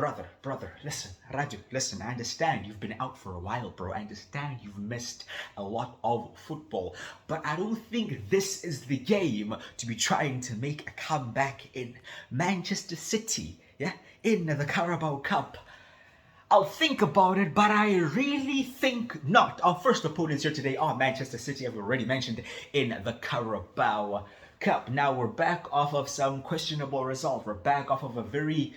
Brother, listen, Raju, listen, I understand you've been out for a while, bro. I understand you've missed a lot of football, but I don't think this is the game to be trying to make a comeback in Manchester City, yeah, in the Carabao Cup. I'll think about it, but I really think not. Our first opponents here today are Manchester City, as we already mentioned, in the Carabao Cup. Now we're back off of some questionable results. We're back off of a very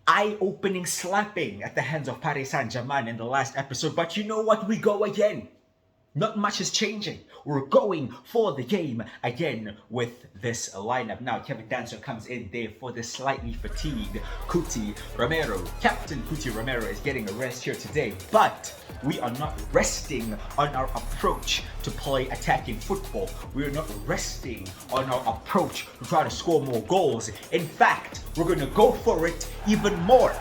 eye-opening slapping at the hands of Paris Saint-Germain in the last episode. But you know what? We go again. Not much is changing. We're going for the game again with this lineup. Now, Kevin Danso comes in there for the slightly fatigued Cuti Romero. Captain Cuti Romero is getting a rest here today, but we are not resting on our approach to play attacking football. We are not resting on our approach to try to score more goals. In fact, we're going to go for it even more.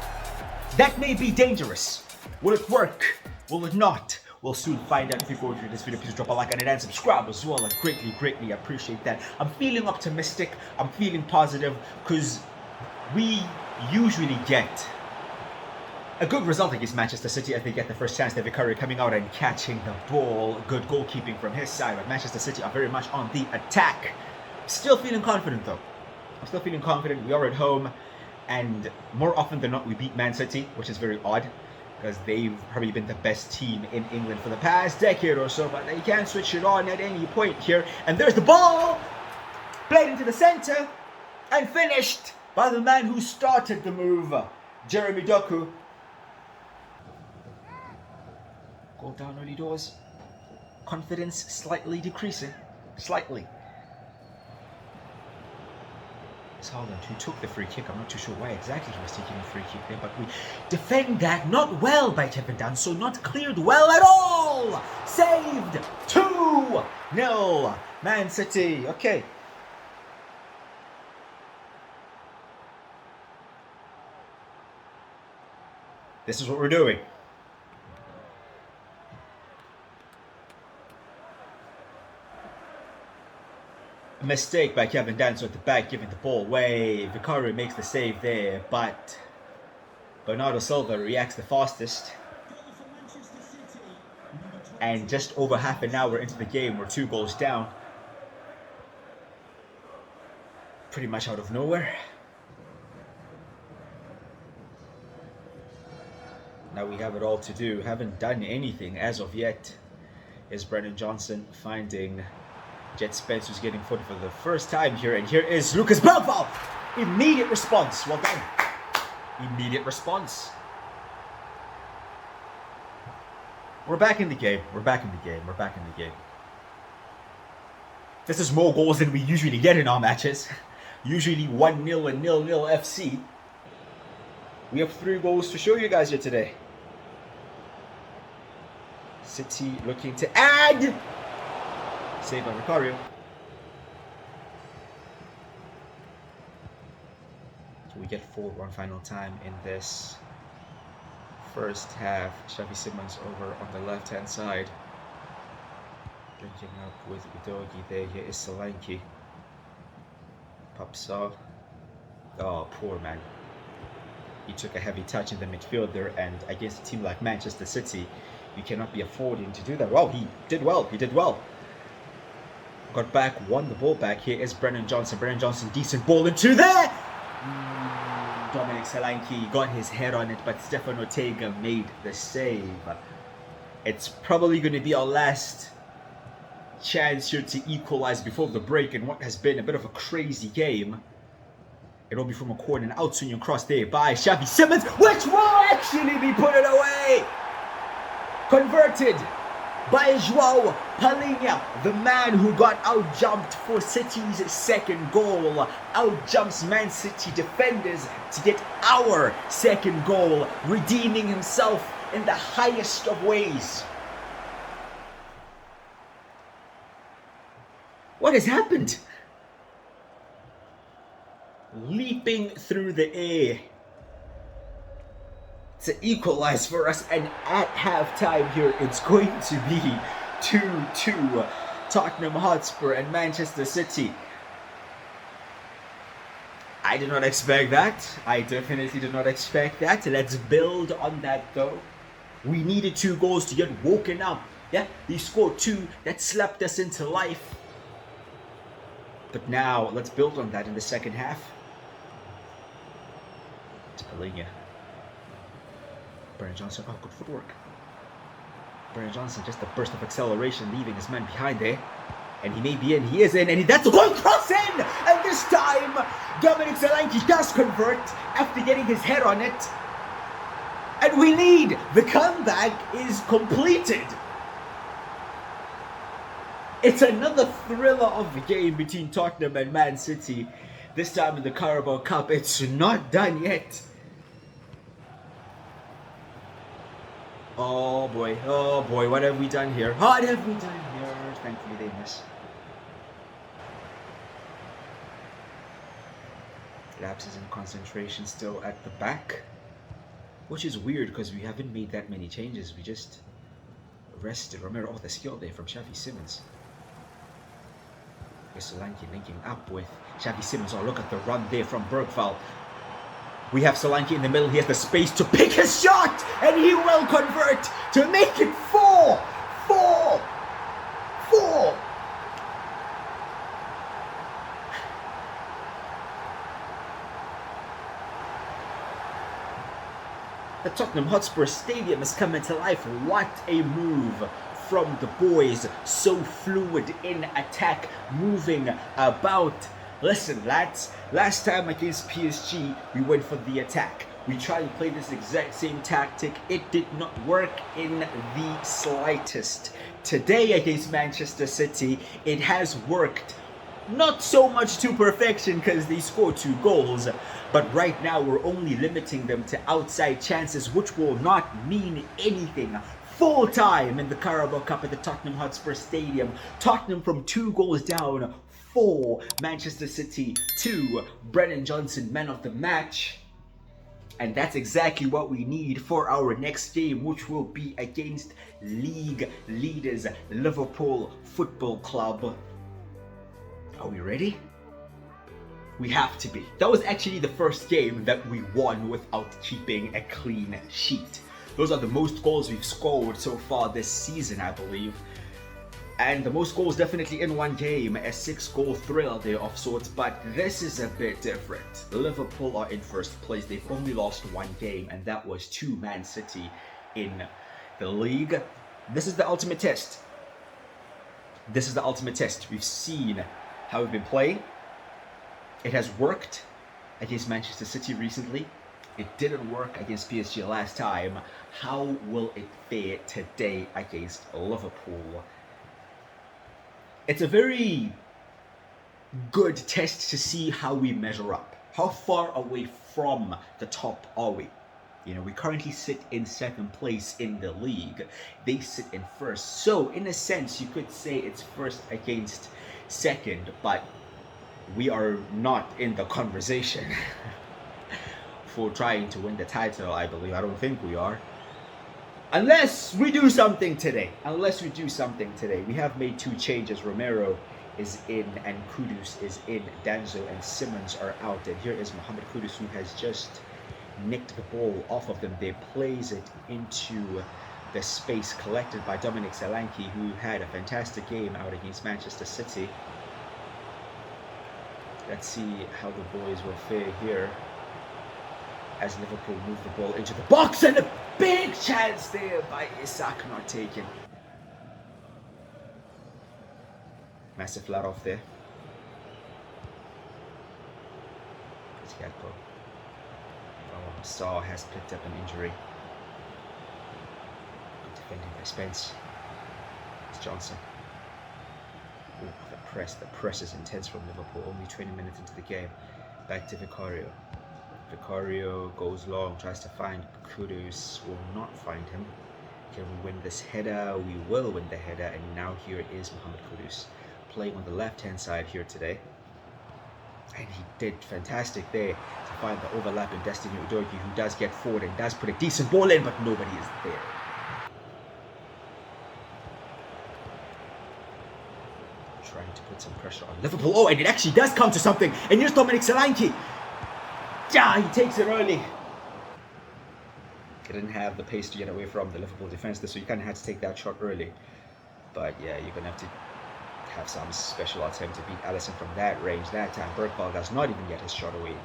That may be dangerous. Will it work? Will it not? We'll soon find out. If you go through this video, please drop a like and subscribe as well. I greatly appreciate that. I'm feeling optimistic. I'm feeling positive because we usually get a good result against Manchester City as they get the first chance. David Curry coming out and catching the ball. Good goalkeeping from his side. But Manchester City are very much on the attack. Still feeling confident though. I'm still feeling confident. We are at home, and more often than not, we beat Man City, which is very odd, because they've probably been the best team in England for the past decade or so, but they can switch it on at any point here. And there's the ball! Played into the center and finished by the man who started the move, Jeremy Doku. Goal down early doors. Confidence slightly decreasing. Slightly. It's Haaland who took the free kick. I'm not too sure why exactly he was taking a free kick there, but we defend that not well by Kevin Danso, not cleared well at all. Saved 2-0 Man City. Okay. This is what we're doing. A mistake by Kevin Danso at the back, giving the ball away. Vicario makes the save there, but Bernardo Silva reacts the fastest. And just over half an hour into the game, we're 2 goals down. Pretty much out of nowhere. Now we have it all to do. Haven't done anything as of yet. Is Brennan Johnson finding Jet Spence, who's getting footed for the first time here, and here is Lucas Belval. Immediate response. Well done. Immediate response. We're back in the game. We're back in the game. We're back in the game. This is more goals than we usually get in our matches. Usually 1-0 and 0-0 FC. We have 3 goals to show you guys here today. City looking to add. Saved by Vicario. So we get forward one final time in this first half. Xavi Simons over on the left hand side, linking up with Udogi there. Here is Solanke. Pops off. Oh, poor man. He took a heavy touch in the midfield there, and against a team like Manchester City, you cannot be affording to do that. Well, he did well. He did well. Got back, won the ball back. Here is Brennan Johnson. Brennan Johnson, decent ball into there. Dominic Solanke got his head on it, but Stefan Ortega made the save. It's probably going to be our last chance here to equalize before the break in what has been a bit of a crazy game. It'll be from a corner, an out-swinging cross there by Xavi Simons, which will actually be put it away. Converted by João Palhinha, the man who got out-jumped for City's second goal. Out-jumps Man City defenders to get our second goal, redeeming himself in the highest of ways. What has happened? Leaping through the air to equalize for us, and at halftime here it's going to be 2-2 Tottenham Hotspur and Manchester City. I did not expect that. I definitely did not expect that. Let's build on that though. We needed 2 goals to get woken up. Yeah, they scored 2 that slapped us into life. But now, let's build on that in the second half. It's Palhinha. Brennan Johnson, oh, good footwork. Brennan Johnson, just a burst of acceleration, leaving his man behind there. And he may be in, he is in, and that's a goal cross in! And this time, Dominic Solanke does convert after getting his head on it. And we lead! The comeback is completed! It's another thriller of a game between Tottenham and Man City. This time in the Carabao Cup, it's not done yet. Oh boy, what have we done here? What have we done here? Thankfully they miss. Lapses in concentration still at the back. Which is weird because we haven't made that many changes. We just rested. Remember, the skill there from Xavi Simons. Here's Solanke linking up with Xavi Simons. Oh, look at the run there from Bergvall. We have Solanke in the middle. He has the space to pick his shot, and he will convert to make it 4. The Tottenham Hotspur Stadium is coming to life. What a move from the boys. So fluid in attack, moving about. Listen, lads, last time against PSG, we went for the attack. We tried to play this exact same tactic. It did not work in the slightest. Today against Manchester City, it has worked. Not so much to perfection because they scored 2 goals, but right now we're only limiting them to outside chances, which will not mean anything. Full time in the Carabao Cup at the Tottenham Hotspur Stadium. Tottenham from 2 goals down, 4. Manchester City 2. Brennan Johnson, man of the match. And that's exactly what we need for our next game, which will be against league leaders Liverpool Football Club. Are we ready? We have to be. That was actually the first game that we won without keeping a clean sheet. Those are the most goals we've scored so far this season, I believe. And the most goals definitely in one game, a 6-goal thrill there of sorts, but this is a bit different. Liverpool are in first place. They've only lost 1 game, and that was to Man City in the league. This is the ultimate test. This is the ultimate test. We've seen how we've been playing. It has worked against Manchester City recently. It didn't work against PSG last time. How will it fare today against Liverpool? It's a very good test to see how we measure up. How far away from the top are we? You know, we currently sit in 2nd place in the league. They sit in 1st. So, in a sense, you could say it's 1st against 2nd, but we are not in the conversation for trying to win the title, I believe. I don't think we are. Unless we do something today. We have made 2 changes. Romero is in and Kudus is in. Danzo and Simmons are out. And here is Mohamed Kudus, who has just nicked the ball off of them. They plays it into the space collected by Dominic Solanke, who had a fantastic game out against Manchester City. Let's see how the boys will fare here as Liverpool move the ball into the box, and a big chance there by Isak, not taken. Massive flat off there. Oh, Saw has picked up an injury. Good defending by Spence. It's Johnson. Ooh, the press is intense from Liverpool. Only 20 minutes into the game. Back to Vicario. Vicario goes long, tries to find Kudus, will not find him. Can we win this header? We will win the header, and now here is Mohamed Kudus playing on the left-hand side here today. And he did fantastic there to find the overlap in Destiny Udogie, who does get forward and does put a decent ball in, but nobody is there. Trying to put some pressure on Liverpool. Oh, and it actually does come to something. And here's Dominic Solanke. Yeah, he takes it early. He didn't have the pace to get away from the Liverpool defense, so you kind of had to take that shot early. But yeah, you're going to have to have some special attempt to beat Alisson from that range. That time, Bergvall does not even get his shot away.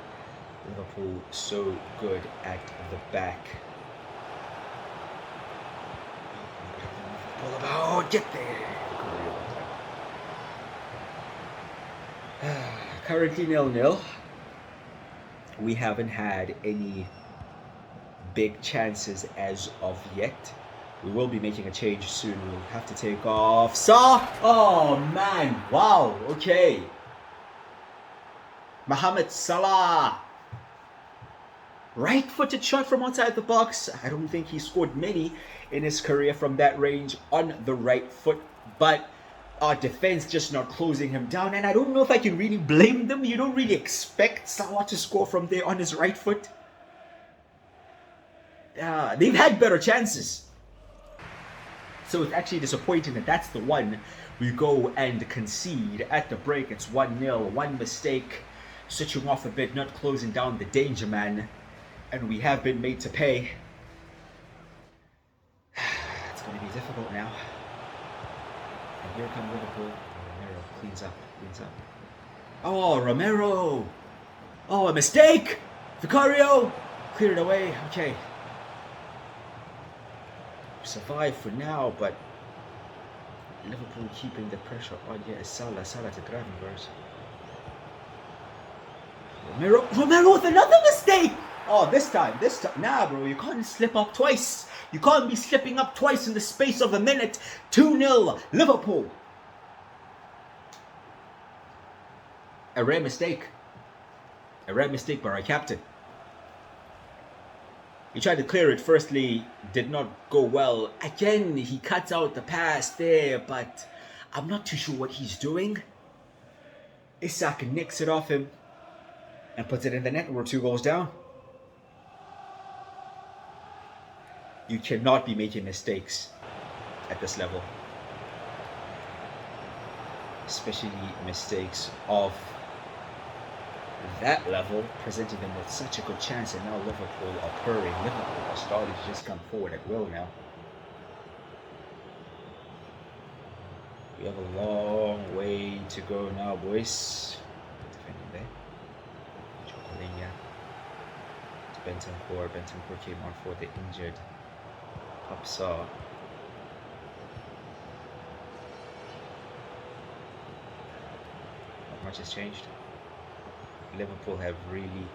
Liverpool so good at the back. Pull about, get there. Currently 0-0. We haven't had any big chances as of yet. We will be making a change soon. We'll have to take off Salah. Oh man, wow, okay. Mohamed Salah. Right-footed shot from outside the box. I don't think he scored many in his career from that range on the right foot, but our defense just not closing him down, and I don't know if I can really blame them. You don't really expect Salah to score from there on his right foot. They've had better chances. So it's actually disappointing that that's the one we go and concede at the break. It's 1-0, one mistake, switching off a bit, not closing down the danger man, and we have been made to pay. It's going to be difficult now. And here comes Liverpool. Romero cleans up. Oh, Romero! Oh, a mistake! Vicario! Cleared it away. Okay. Survive for now, but Liverpool keeping the pressure on. Yeah, Salah to Gravenbergs. Romero with another mistake! Oh, this time. Nah, bro, you can't slip up twice. You can't be slipping up twice in the space of a minute. 2-0, Liverpool. A rare mistake by our captain. He tried to clear it. Firstly, did not go well. Again, he cuts out the pass there, but I'm not too sure what he's doing. Isak nicks it off him and puts it in the net. We're 2 goals down. You cannot be making mistakes at this level. Especially mistakes of that level, presenting them with such a good chance, and now Liverpool are purring. Liverpool are starting to just come forward at will now. We have a long way to go now, boys. Defending there. Chocolina. Bentancur came on for the injured Hopsaw. Not much has changed. Liverpool have really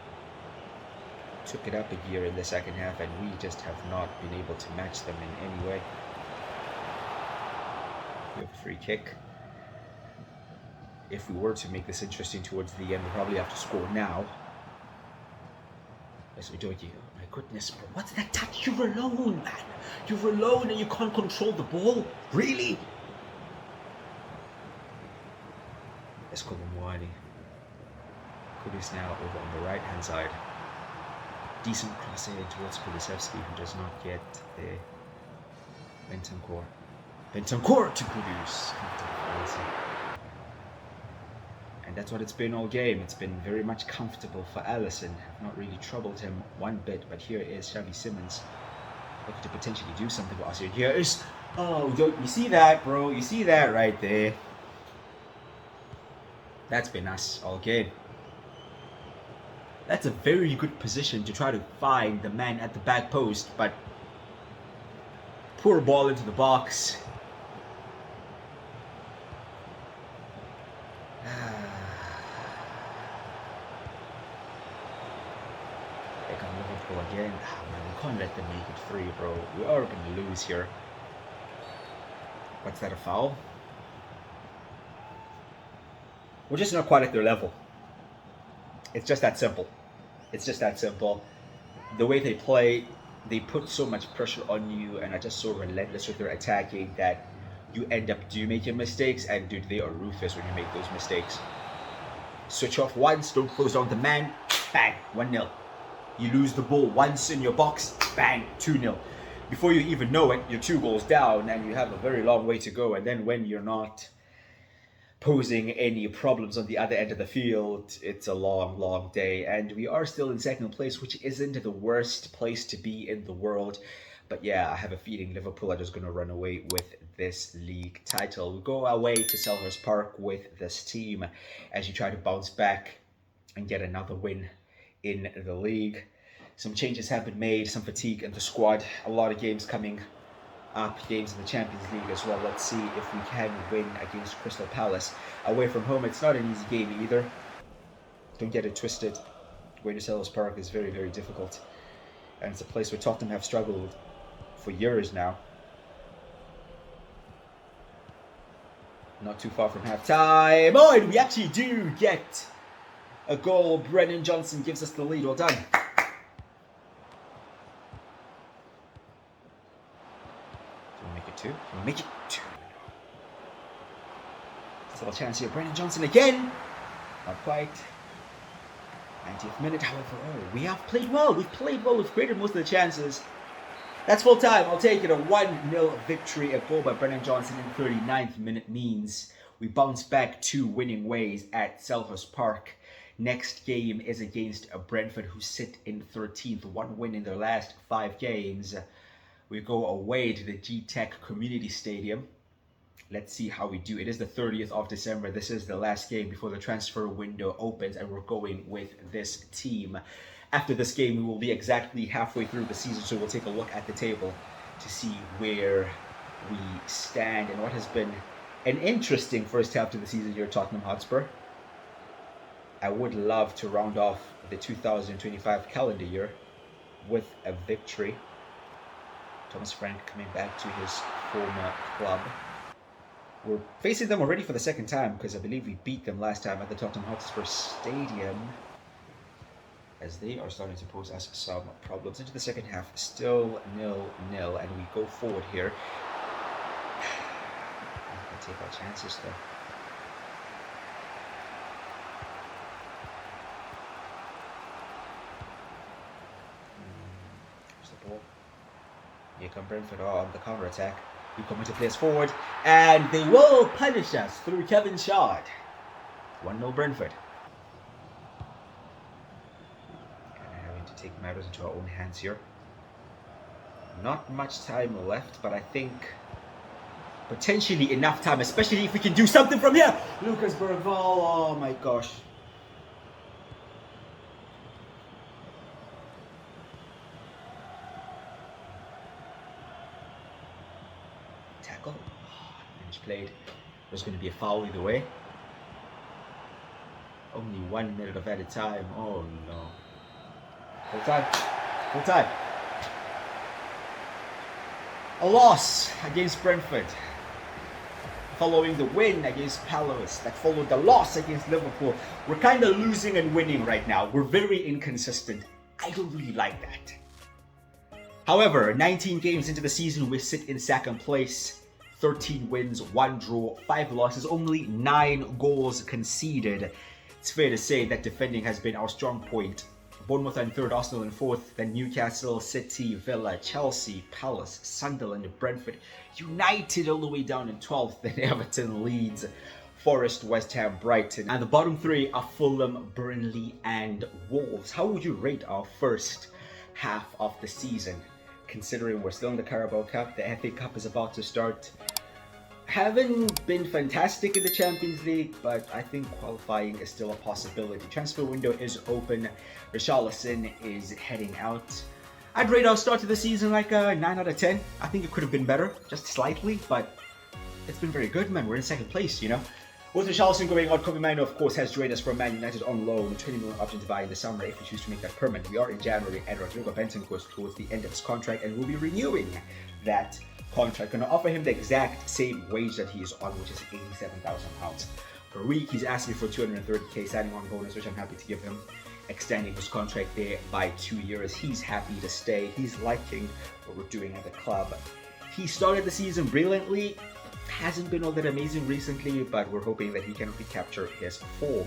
took it up a gear in the second half, and we just have not been able to match them in any way. We have a free kick. If we were to make this interesting towards the end, we'll probably have to score now. As we do it, my goodness, bro, what's that touch? You're alone, man. You're alone and you can't control the ball? Really? Let's call him Wani. Kudus now over on the right hand side. Decent cross here towards Kulusevski, who does not get there. Bentancur to Kudus. And that's what it's been all game. It's been very much comfortable for Alisson. Have not really troubled him one bit, but here is Xavi Simons looking to potentially do something for us here. Here is, oh, you see that, bro? You see that right there? That's been us all game. That's a very good position to try to find the man at the back post, but poor ball into the box. They come Liverpool again. Oh, man, we can't let them make it free, bro. We are going to lose here. What's that, a foul? We're just not quite at their level. It's just that simple. It's just that simple. The way they play, they put so much pressure on you and are just so relentless with their attacking that you end up making mistakes, and dude, they are ruthless when you make those mistakes. Switch off once, don't close down the man, bang, 1-0. You lose the ball once in your box, bang, 2-0. Before you even know it, you're 2 goals down and you have a very long way to go, and then when you're not posing any problems on the other end of the field. It's a long, long day, and we are still in second place, which isn't the worst place to be in the world. But yeah, I have a feeling Liverpool are just going to run away with this league title. We go away to Selhurst Park with this team as you try to bounce back and get another win in the league. Some changes have been made, some fatigue in the squad, a lot of games coming up, games in the Champions League as well. Let's see if we can win against Crystal Palace. Away from home, it's not an easy game either. Don't get it twisted. Going to Selhurst Park is very, very difficult. And it's a place where Tottenham have struggled for years now. Not too far from half-time. Oh, and we actually do get a goal. Brennan Johnson gives us the lead. Well done. Can we make it 2? Still a chance here. Brennan Johnson again. Not quite. 90th minute, however. Oh, we have played well. We've played well. We've created most of the chances. That's full time. I'll take it. A 1-0 victory. A goal by Brennan Johnson in 39th minute means we bounce back 2 winning ways at Selhurst Park. Next game is against Brentford, who sit in 13th. 1 win in their last 5 games. We go away to the G-Tech Community Stadium. Let's see how we do. It is the 30th of December. This is the last game before the transfer window opens, and we're going with this team. After this game, we will be exactly halfway through the season, so we'll take a look at the table to see where we stand and what has been an interesting first half to the season here at Tottenham Hotspur. I would love to round off the 2025 calendar year with a victory. Thomas Frank coming back to his former club. We're facing them already for the second time because I believe we beat them last time at the Tottenham Hotspur Stadium, as they are starting to pose us some problems. Into the second half, still 0-0, and we go forward here. We'll take our chances though. Here's the ball. Here come Brentford on the counter attack. We come into place forward, and they will punish us through Kevin Shard. 1-0 Brentford. And having to take matters into our own hands here. Not much time left, but I think potentially enough time, especially if we can do something from here. Lucas Bergval, oh my gosh. Tackle. Managed played. There's going to be a foul either way. Only 1 minute of added time. Oh no. Full time. Full time. A loss against Brentford. Following the win against Palace, that followed the loss against Liverpool. We're kind of losing and winning right now. We're very inconsistent. I don't really like that. However, 19 games into the season, we sit in second place. 13 wins, 1 draw, 5 losses, only 9 goals conceded. It's fair to say that defending has been our strong point. Bournemouth in 3rd, Arsenal in 4th, then Newcastle, City, Villa, Chelsea, Palace, Sunderland, Brentford, United all the way down in 12th, then Everton, Leeds, Forest, West Ham, Brighton. And the bottom 3 are Fulham, Burnley and Wolves. How would you rate our first half of the season? Considering we're still in the Carabao Cup, the FA Cup is about to start. Haven't been fantastic in the Champions League, but I think qualifying is still a possibility. Transfer window is open. Richarlison is heading out. I'd rate our start to the season like a 9 out of 10. I think it could have been better, just slightly, but it's been very good, man. We're in second place, you know. With Richarlison going out, Kobe Mino, of course, has joined us from Man United on loan. 20 million option to buy in the summer if we choose to make that permanent. We are in January, and Rodrigo Benton goes towards the end of his contract, and we'll be renewing that contract. Going to offer him the exact same wage that he is on, which is £87,000 per week. He's asking for 230k signing on bonus, which I'm happy to give him, extending his contract there by 2 years. He's happy to stay. He's liking what we're doing at the club. He started the season brilliantly. Hasn't been all that amazing recently, but we're hoping that he can recapture his form.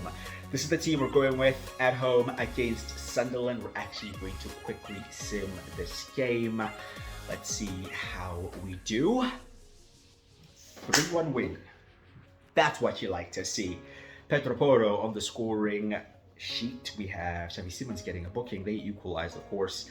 This is the team we're going with at home against Sunderland. We're actually going to quickly sim this game. Let's see how we do. 3-1 win. That's what you like to see. Pedro Porro on the scoring sheet. We have Xavi Simons getting a booking. They equalize, of course.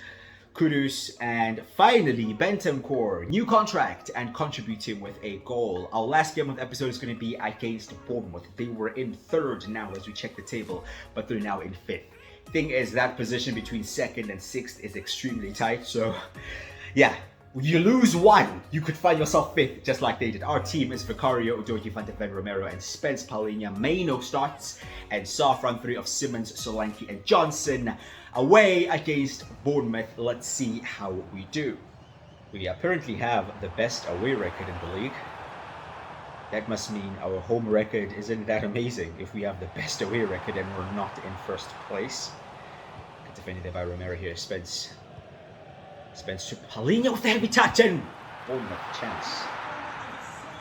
Kudus, and finally Bentancur, new contract and contributing with a goal. Our last game of the episode is going to be against Bournemouth. They were in third now as we check the table, but they're now in fifth. Thing is, that position between second and sixth is extremely tight, so yeah, you lose one, you could find yourself fifth, just like they did. Our team is Vicario, Udogie, Van de Ven, Romero, and Spence Palhinha. Maino starts, and Sa front three of Simmons, Solanke, and Johnson. Away against Bournemouth, let's see how we do. We apparently have the best away record in the league. That must mean our home record isn't that amazing if we have the best away record and we're not in first place. Good defended there by Romero here. Spence to Palhinha with the heavy touch, and Bournemouth chance.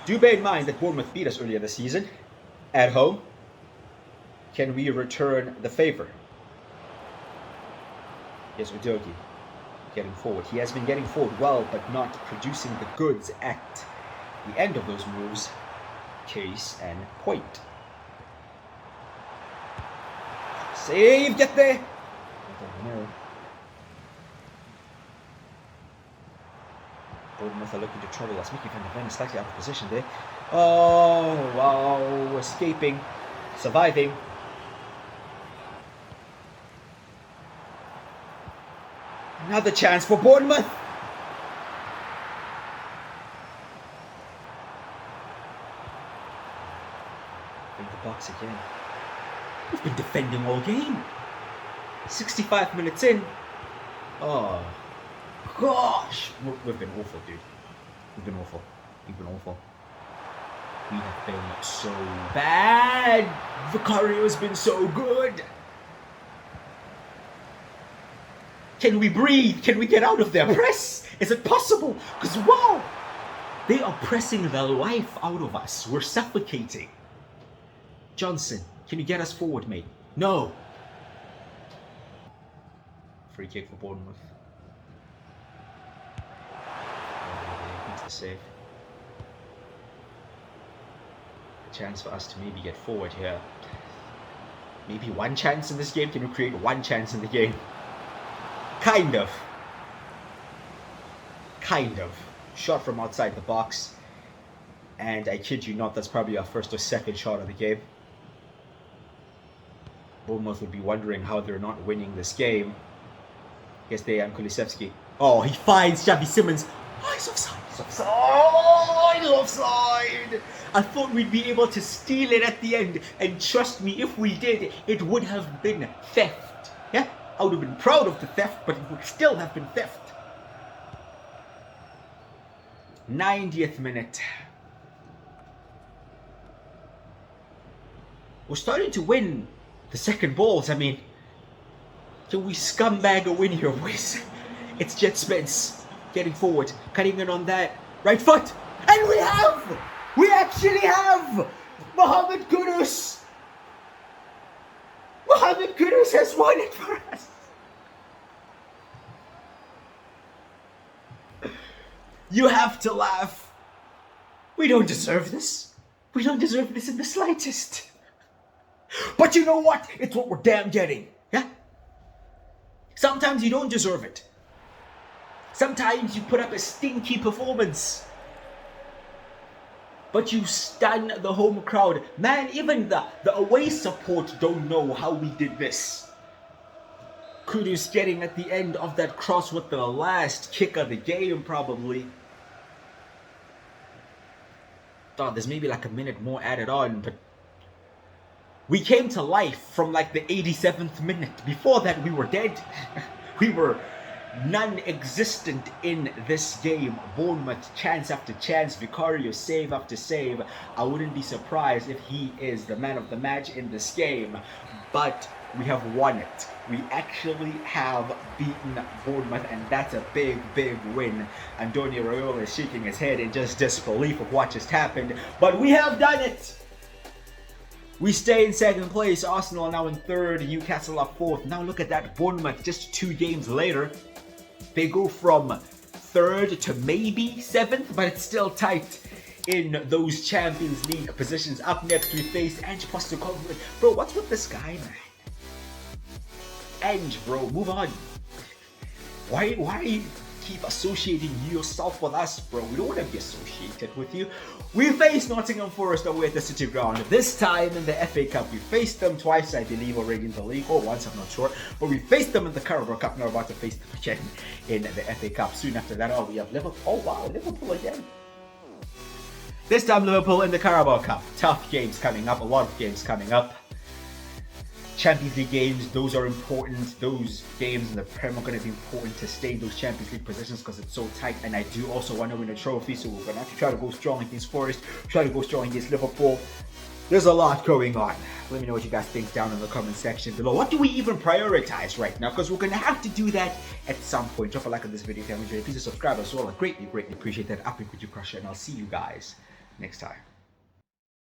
Do bear in mind that Bournemouth beat us earlier this season at home. Can we return the favor? Here's Udogie getting forward. He has been getting forward well, but not producing the goods at the end of those moves. Case and point. Save, get there. Bournemouth are looking to trouble us. Mickey Van de Ven is slightly out of position there. Oh, wow. Escaping. Surviving. Another chance for Bournemouth. In the box again. We've been defending all game. 65 minutes in. Oh, gosh. We've been awful, dude. We've been awful. We have been so bad. Vicario has been so good. Can we breathe? Can we get out of their press? Is it possible? Because wow, they are pressing the life out of us. We're suffocating. Johnson, can you get us forward, mate? No. Free kick for Bournemouth. Needs to save. A chance for us to maybe get forward here. Maybe one chance in this game. Can we create one chance in the game? Kind of. Shot from outside the box. And I kid you not, that's probably our first or second shot of the game. Bournemouth would be wondering how they're not winning this game. Yes, they are. Kulusevski. Oh, he finds Xavi Simons. Oh, he's offside. Offside. I thought we'd be able to steal it at the end. And trust me, if we did, it would have been theft. Yeah? I would have been proud of the theft, but it would still have been theft. 90th minute. We're starting to win the second balls. I mean, can we scumbag a win here, boys? It's Jet Spence getting forward, cutting in on that right foot. And we actually have Mohamed Kudus. Mohamed Kudus has won it for us. You have to laugh. We don't deserve this. We don't deserve this in the slightest. But you know what? It's what we're damn getting. Yeah? Sometimes you don't deserve it. Sometimes you put up a stinky performance. But you stun the home crowd. Man, even the away support don't know how we did this. Kudus getting at the end of that cross with the last kick of the game, probably. Thought there's maybe like a minute more added on, but we came to life from like the 87th minute. Before that, we were dead. We were non-existent in this game. Bournemouth chance after chance, Vicario save after save. I wouldn't be surprised if he is the man of the match in this game, but we have won it. We actually have beaten Bournemouth, and that's a big win. Antonio Raiola is shaking his head in just disbelief of what just happened, but we have done it. We stay in second place. Arsenal are now in third. Newcastle are fourth. Now look at that. Bournemouth just 2 games later. They go from third to maybe seventh, but it's still tight. in those Champions League positions. Up next, we face Ange Postecoglou. Bro, what's with this guy, man? Ange, bro, move on. Why keep associating yourself with us, bro? We don't want to be associated with you. We faced Nottingham Forest away at the City Ground. This time in the FA Cup, we faced them twice, I believe, already in the league, or once, I'm not sure. But we faced them in the Carabao Cup. Now we're about to face them again in the FA Cup. Soon after that, we have Liverpool. Oh wow, Liverpool again. This time Liverpool in the Carabao Cup. Tough games coming up, a lot of games coming up. Champions League games, those are important. Those games in the Prem are going to be important to stay in those Champions League positions because it's so tight. And I do also want to win a trophy, so we're going to have to try to go strong against Forest, try to go strong against Liverpool. There's a lot going on. Let me know what you guys think down in the comment section below. What do we even prioritize right now? Because we're going to have to do that at some point. Drop a like on this video if you haven't enjoyed it. Please subscribe as well. I greatly appreciate that. Up and could you crush it? And I'll see you guys next time.